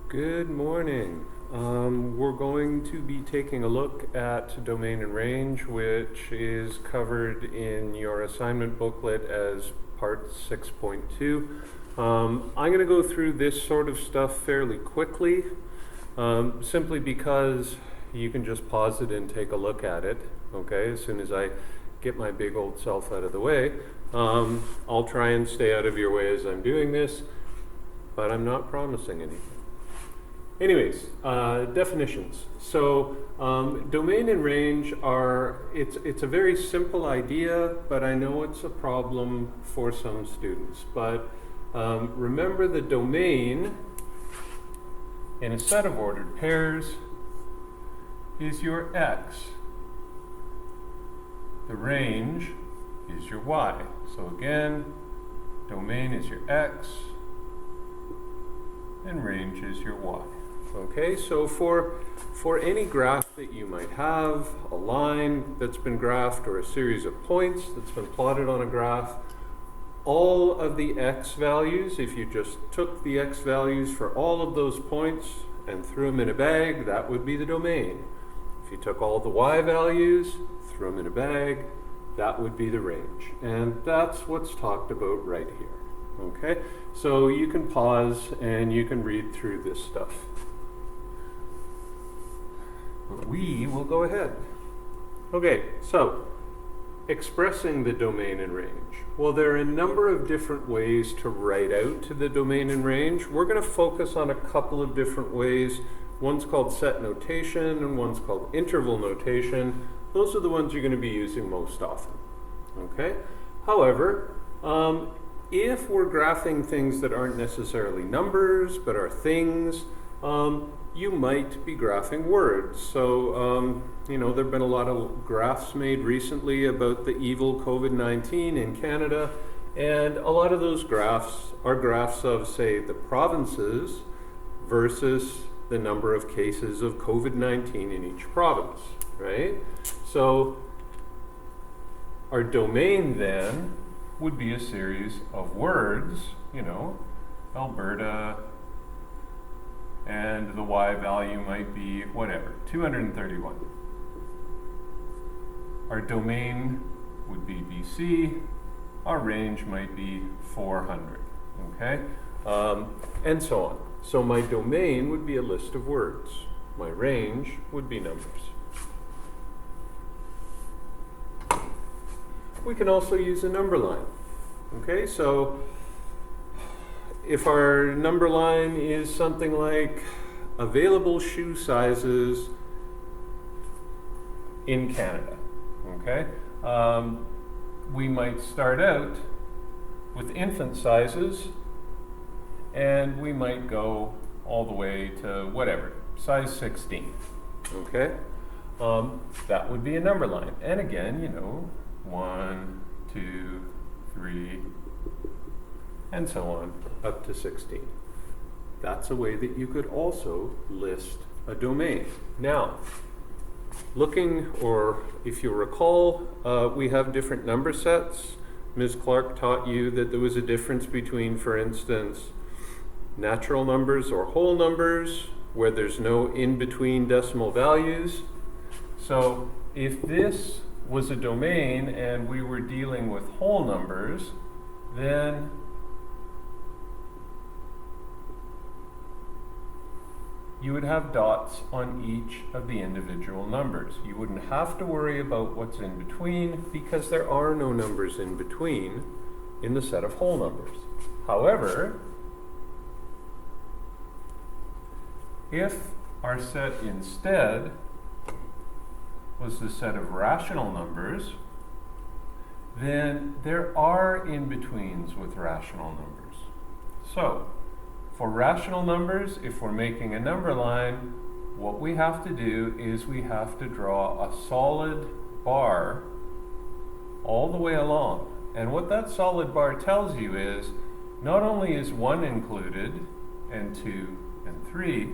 Good morning. We're going to be taking a look at domain and range, which is covered in your assignment booklet as part 6.2. I'm going to go through this sort of stuff fairly quickly, simply because you can just pause it and take a look at it, okay, as soon as I get my big old self out of the way. I'll try and stay out of your way as I'm doing this, but I'm not promising anything. Anyways, definitions. So domain and range it's a very simple idea, but I know it's a problem for some students. But remember, the domain in a set of ordered pairs is your x. The range is your y. So again, domain is your x and range is your y. Okay, so for any graph that you might have, a line that's been graphed or a series of points that's been plotted on a graph, all of the x values, if you just took the x values for all of those points and threw them in a bag, that would be the domain. If you took all the y values, threw them in a bag, that would be the range. And that's what's talked about right here. Okay, so you can pause and you can read through this stuff. But we will go ahead. Okay, so expressing the domain and range. Well, there are a number of different ways to write out to the domain and range. We're going to focus on a couple of different ways. One's called set notation and one's called interval notation. Those are the ones you're going to be using most often. Okay? However, if we're graphing things that aren't necessarily numbers but are things, you might be graphing words. So, there have been a lot of graphs made recently about the evil COVID-19 in Canada, and a lot of those graphs are graphs of, say, the provinces versus the number of cases of COVID-19 in each province, right? So, our domain then would be a series of words, Alberta, and the y value might be whatever, 231. Our domain would be BC, our range might be 400, okay? And so on. So my domain would be a list of words. My range would be numbers. We can also use a number line. Okay, so if our number line is something like available shoe sizes in Canada, okay, we might start out with infant sizes and we might go all the way to whatever, size 16, okay? That would be a number line. And again, 1, 2, 3, and so on, up to 16. That's a way that you could also list a domain. Now, if you recall, we have different number sets. Ms. Clark taught you that there was a difference between, for instance, natural numbers or whole numbers, where there's no in-between decimal values. So if this was a domain and we were dealing with whole numbers, then you would have dots on each of the individual numbers. You wouldn't have to worry about what's in between because there are no numbers in between in the set of whole numbers. However, if our set instead was the set of rational numbers, then there are in-betweens with rational numbers. So, for rational numbers, if we're making a number line, what we have to do is we have to draw a solid bar all the way along. And what that solid bar tells you is, not only is 1 included, and 2 and 3,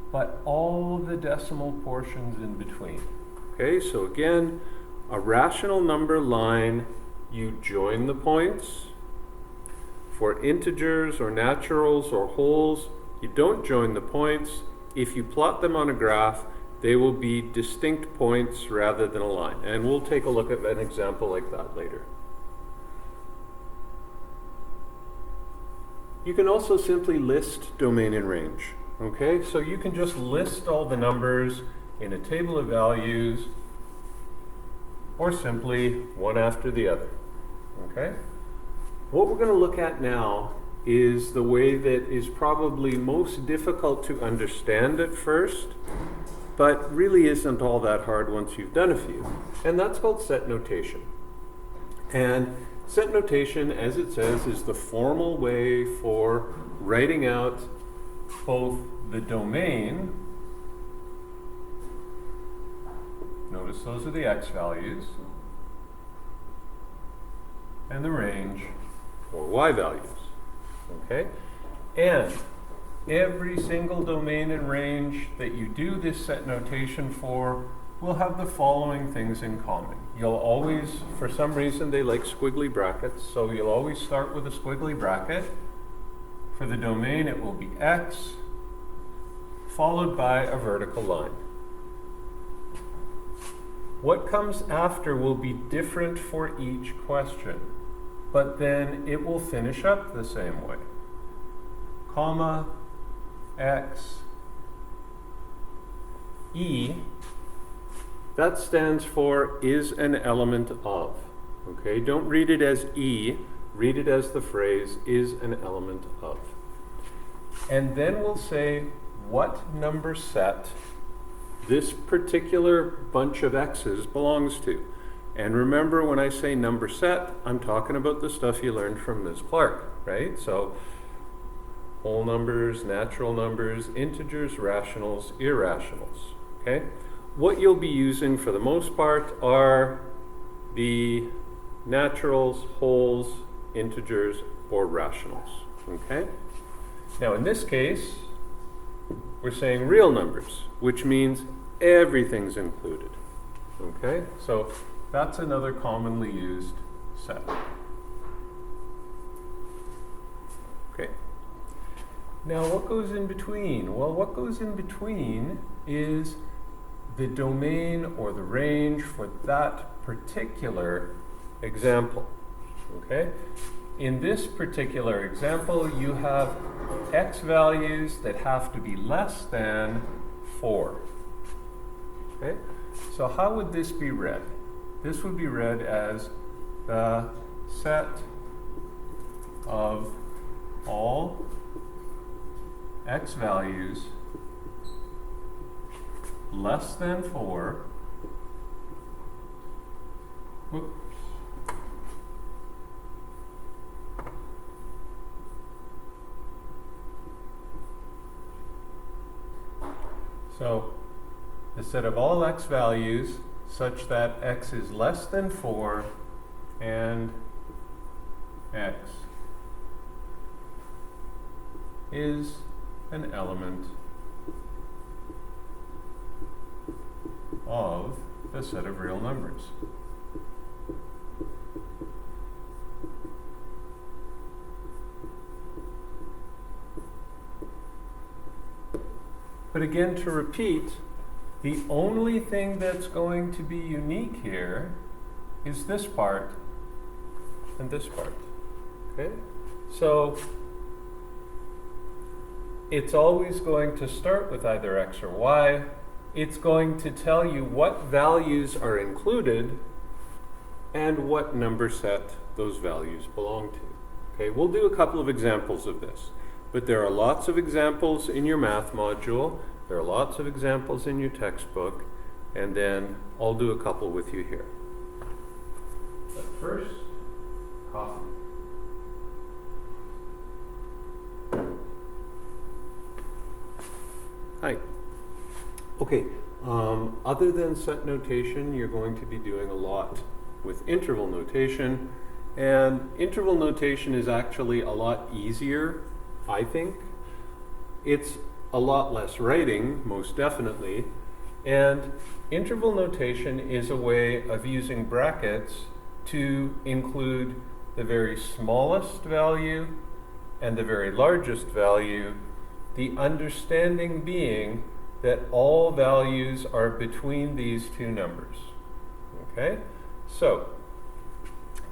but all the decimal portions in between. Okay, so again, a rational number line, you join the points. For integers or naturals or wholes, You don't join the points. If you plot them on a graph, they will be distinct points rather than a line. And we'll take a look at an example like that later. You can also simply list domain and range. Okay, so you can just list all the numbers in a table of values, or simply one after the other. Okay? What we're going to look at now is the way that is probably most difficult to understand at first, but really isn't all that hard once you've done a few. And that's called set notation. And set notation, as it says, is the formal way for writing out both the domain, notice those are the x values, and the range, or y values. Okay? And every single domain and range that you do this set notation for will have the following things in common. You'll always, for some reason they like squiggly brackets, so you'll always start with a squiggly bracket. For the domain it will be x, followed by a vertical line. What comes after will be different for each question, but then it will finish up the same way. Comma, x, e, that stands for is an element of. Okay, don't read it as e, read it as the phrase is an element of. And then we'll say what number set this particular bunch of x's belongs to. And remember, when I say number set, I'm talking about the stuff you learned from Ms. Clark, right? So whole numbers, natural numbers, integers, rationals, irrationals, okay? What you'll be using for the most part are the naturals, wholes, integers, or rationals, okay? Now in this case, we're saying real numbers, which means everything's included, okay? So that's another commonly used set. Okay. Now what goes in between? Well, what goes in between is the domain or the range for that particular example, okay? In this particular example, you have x values that have to be less than 4, okay? So how would this be read? This would be read as the set of all x values less than 4, whoops, so the set of all x values such that x is less than 4 and x is an element of the set of real numbers. But again, to repeat, the only thing that's going to be unique here is this part and this part, okay? So it's always going to start with either x or y. It's going to tell you what values are included and what number set those values belong to. Okay, we'll do a couple of examples of this, but there are lots of examples in your math module. There are lots of examples in your textbook, and then I'll do a couple with you here. But first, coffee. Hi. Okay, other than set notation, you're going to be doing a lot with interval notation, and interval notation is actually a lot easier, I think. It's a lot less writing, most definitely, and interval notation is a way of using brackets to include the very smallest value and the very largest value The understanding being that all values are between these two numbers. Okay? So,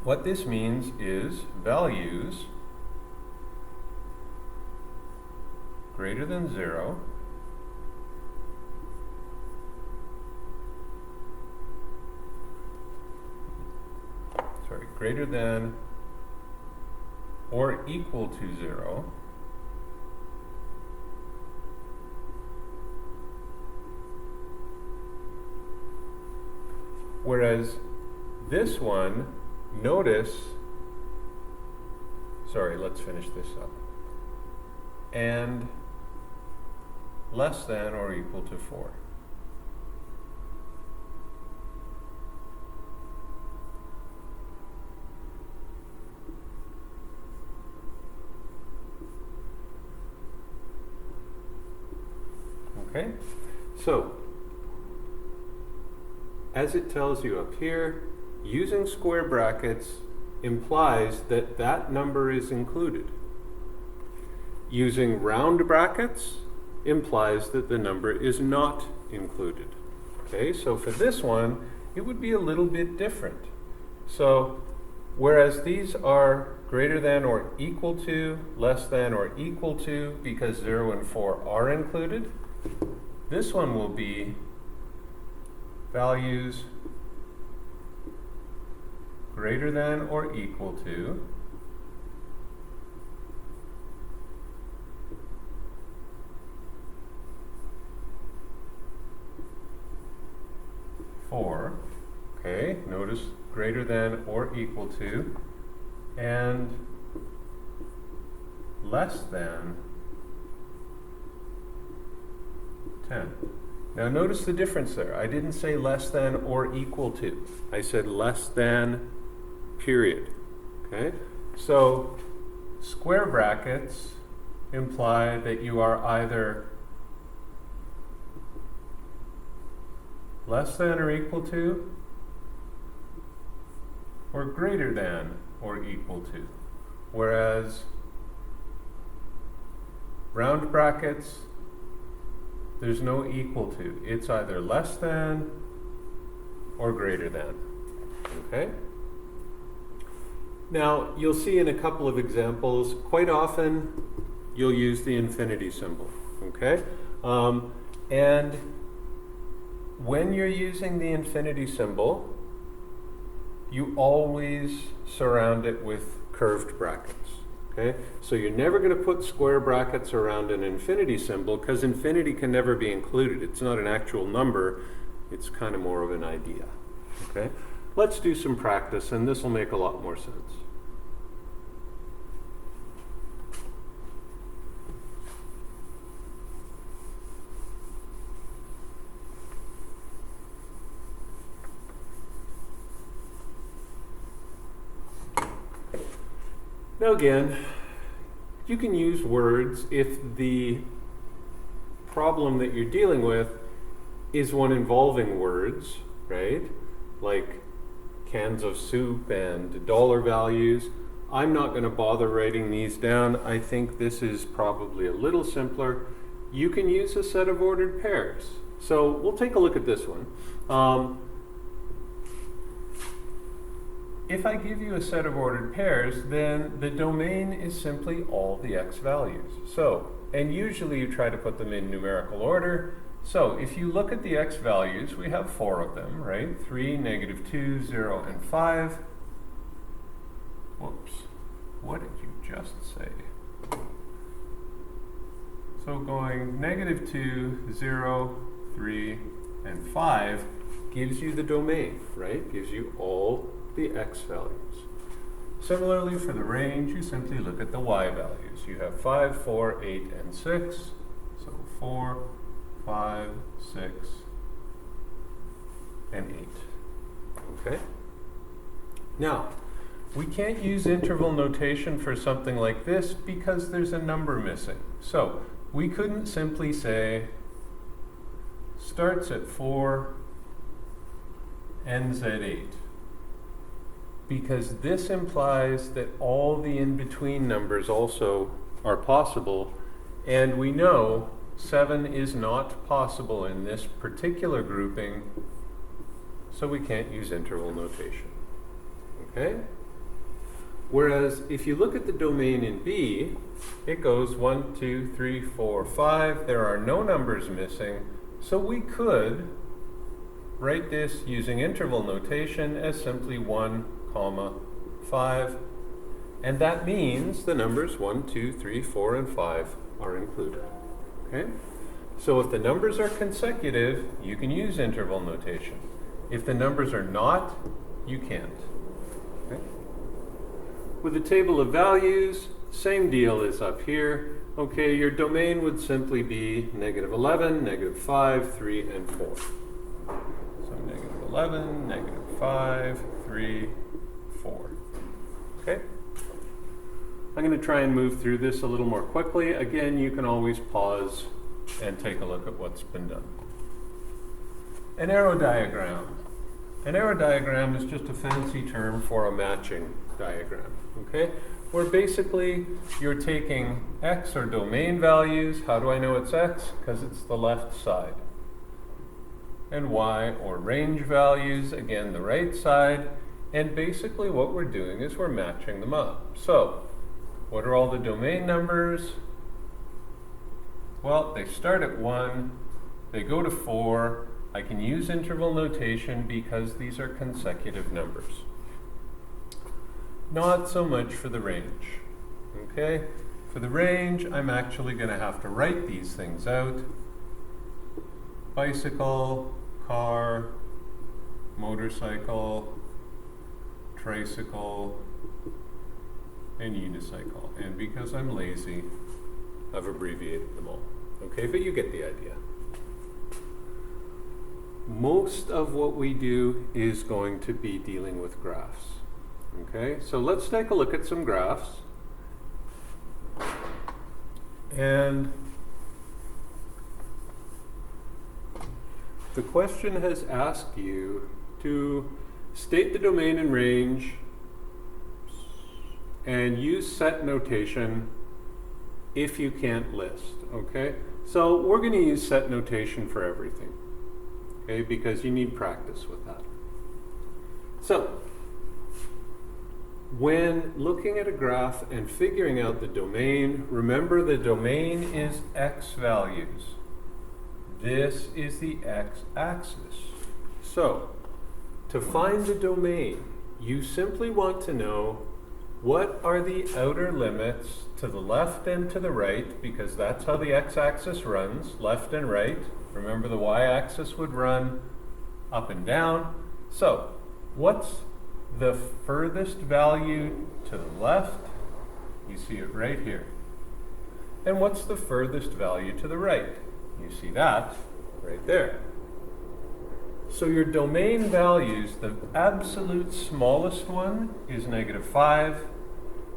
what this means is values greater than 0 greater than or equal to 0 whereas this one, notice, sorry, let's finish this up, and less than or equal to 4. Okay, so as it tells you up here, using square brackets implies that that number is included. Using round brackets implies that the number is not included. Okay, so for this one, it would be a little bit different. So, whereas these are greater than or equal to, less than or equal to, because 0 and 4 are included, this one will be values greater than or equal to four. Okay, notice greater than or equal to, and less than 10. Now notice the difference there. I didn't say less than or equal to. I said less than, period. Okay? So square brackets imply that you are either less than or equal to, or greater than or equal to. Whereas round brackets, there's no equal to. It's either less than or greater than. Okay? Now, you'll see in a couple of examples, quite often you'll use the infinity symbol. Okay? And when you're using the infinity symbol, you always surround it with curved brackets. Okay? So you're never going to put square brackets around an infinity symbol because infinity can never be included. It's not an actual number. It's kind of more of an idea. Okay? Let's do some practice and this will make a lot more sense. Now again, you can use words if the problem that you're dealing with is one involving words, right? Like cans of soup and dollar values. I'm not going to bother writing these down. I think this is probably a little simpler. You can use a set of ordered pairs. So we'll take a look at this one. If I give you a set of ordered pairs, then the domain is simply all the x values. So, and usually you try to put them in numerical order. So if you look at the x values, we have 4 of them, right? 3, -2, 0, and 5. Whoops, what did you just say? So going -2, 0, 3, and 5 gives you the domain, right? Gives you all the x values. Similarly, for the range, you simply look at the y values. You have 5, 4, 8, and 6. So 4, 5, 6, and 8. Okay? Now, we can't use interval notation for something like this because there's a number missing. So we couldn't simply say starts at 4, ends at 8. Because this implies that all the in-between numbers also are possible, And we know 7 is not possible in this particular grouping, so we can't use interval notation. Okay? Whereas if you look at the domain in B, it goes 1, 2, 3, 4, 5. There are no numbers missing, so we could write this using interval notation as simply 1, comma, 5. And that means the numbers 1, 2, 3, 4, and 5 are included. Okay? So if the numbers are consecutive, you can use interval notation. If the numbers are not, you can't. Okay? With the table of values, same deal is up here. Okay, your domain would simply be negative 11, negative 5, 3, and 4. So negative 11, negative 5, 3, 4. Okay? I'm going to try and move through this a little more quickly. Again, you can always pause and take a look at what's been done. An arrow diagram. An arrow diagram is just a fancy term for a matching diagram, okay? Where basically you're taking x or domain values. How do I know it's x? Because it's the left side. And y or range values, again the right side. And basically what we're doing is we're matching them up. So, what are all the domain numbers? Well, they start at 1, they go to 4. I can use interval notation because these are consecutive numbers. Not so much for the range. Okay? For the range, I'm actually going to have to write these things out. Bicycle, car, motorcycle, tricycle, and unicycle. And because I'm lazy, I've abbreviated them all. Okay, but you get the idea. Most of what we do is going to be dealing with graphs. Okay, so let's take a look at some graphs. And the question has asked you to state the domain and range and use set notation if you can't list, okay? So we're going to use set notation for everything, okay, because you need practice with that. So, when looking at a graph and figuring out the domain, remember the domain is x values. This is the x-axis. So, to find the domain, you simply want to know what are the outer limits to the left and to the right, because that's how the x-axis runs, left and right. Remember the y-axis would run up and down. So, what's the furthest value to the left? You see it right here. And what's the furthest value to the right? You see that right there. So your domain values, the absolute smallest one is negative 5,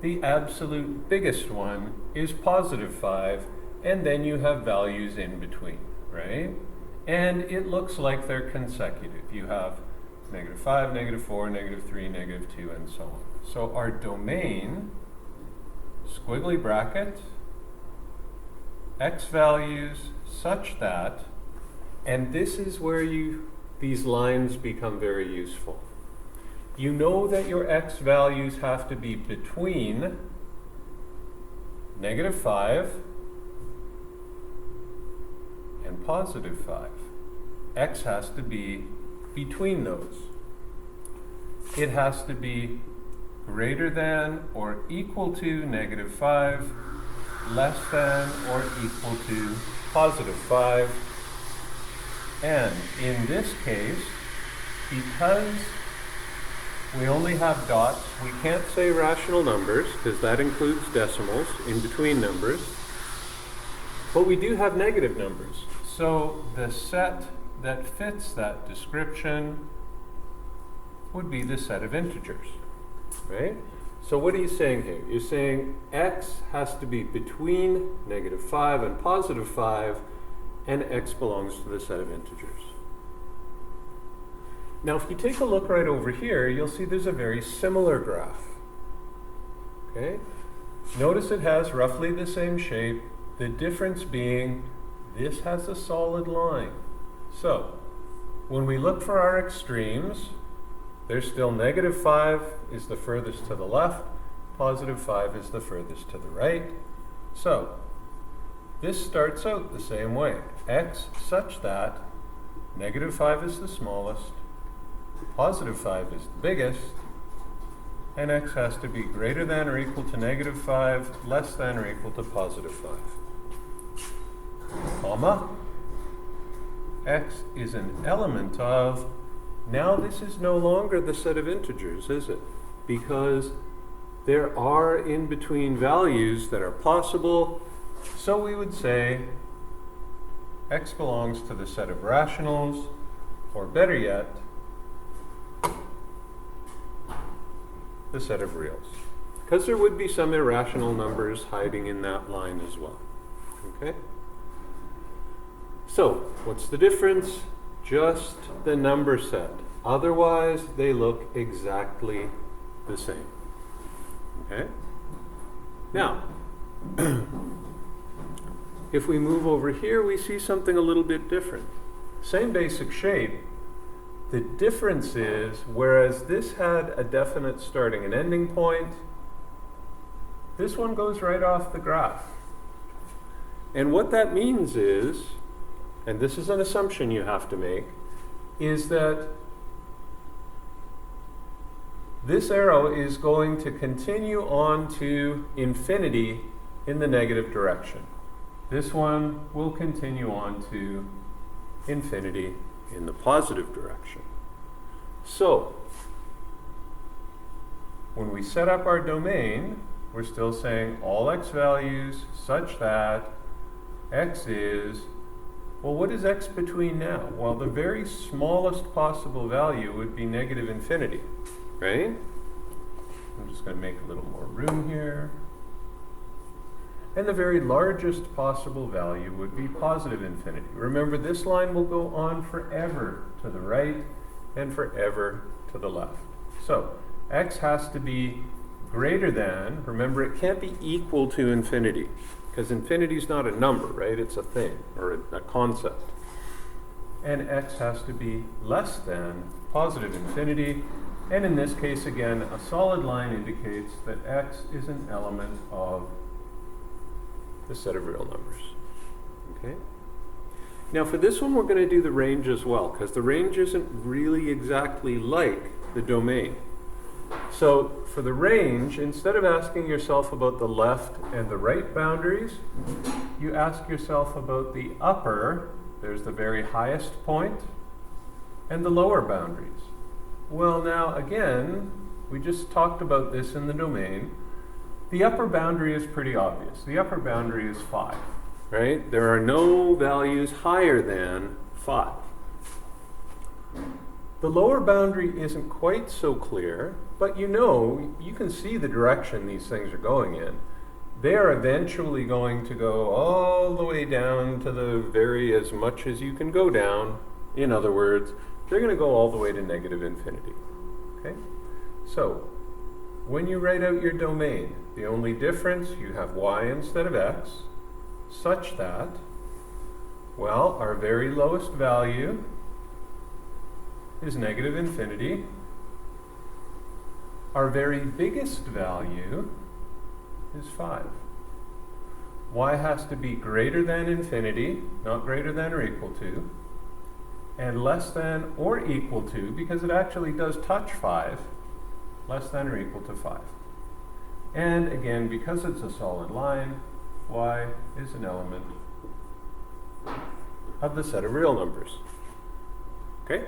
the absolute biggest one is positive 5, and then you have values in between, right? And it looks like they're consecutive. You have negative 5, negative 4, negative 3, negative 2, and so on. So our domain, squiggly bracket, x values such that, and this is where these lines become very useful. You know that your x values have to be between negative 5 and positive 5. X has to be between those. It has to be greater than or equal to negative 5, less than or equal to positive 5. And in this case, because we only have dots, we can't say rational numbers because that includes decimals in between numbers, but we do have negative numbers. So the set that fits that description would be the set of integers, right? So what are you saying here? You're saying x has to be between negative 5 and positive 5, and x belongs to the set of integers. Now, if you take a look right over here, you'll see there's a very similar graph. Okay? Notice it has roughly the same shape. The difference being this has a solid line. So when we look for our extremes, there's still -5 is the furthest to the left, +5 is the furthest to the right. So this starts out the same way. X such that -5 is the smallest, +5 is the biggest, and x has to be greater than or equal to -5, less than or equal to +5. Comma, x is an element of, now this is no longer the set of integers, is it? Because there are in between values that are possible, so we would say x belongs to the set of rationals, or better yet, the set of reals. Because there would be some irrational numbers hiding in that line as well. Okay? So, what's the difference? Just the number set. Otherwise, they look exactly the same. Okay? Now, if we move over here, we see something a little bit different. Same basic shape. The difference is, whereas this had a definite starting and ending point, this one goes right off the graph. And what that means is, and this is an assumption you have to make, is that this arrow is going to continue on to infinity in the negative direction. This one will continue on to infinity in the positive direction. So, when we set up our domain, we're still saying all x values such that x is, well, what is x between now? Well, the very smallest possible value would be -infinity, right? I'm just going to make a little more room here. And the very largest possible value would be +infinity. Remember, this line will go on forever to the right and forever to the left. So x has to be greater than, remember, it can't be equal to infinity, because infinity is not a number, right? It's a thing, or a concept. And x has to be less than +infinity. And in this case, again, a solid line indicates that x is an element of the set of real numbers. Okay? Now for this one, we're going to do the range as well, because the range isn't really exactly like the domain. So for the range, instead of asking yourself about the left and the right boundaries, you ask yourself about the upper, there's the very highest point, and the lower boundaries. Well, now again, we just talked about this in the domain. The upper boundary is pretty obvious. The upper boundary is 5, right? There are no values higher than 5. The lower boundary isn't quite so clear, but you can see the direction these things are going in. They are eventually going to go all the way down to the very as much as you can go down. In other words, they're going to go all the way to -infinity. Okay? So, when you write out your domain, the only difference, you have y instead of x, such that, well, our very lowest value is -infinity. Our very biggest value is 5. Y has to be greater than infinity, not greater than or equal to, and less than or equal to, because it actually does touch 5, less than or equal to 5. And again, because it's a solid line, y is an element of the set of real numbers. Okay?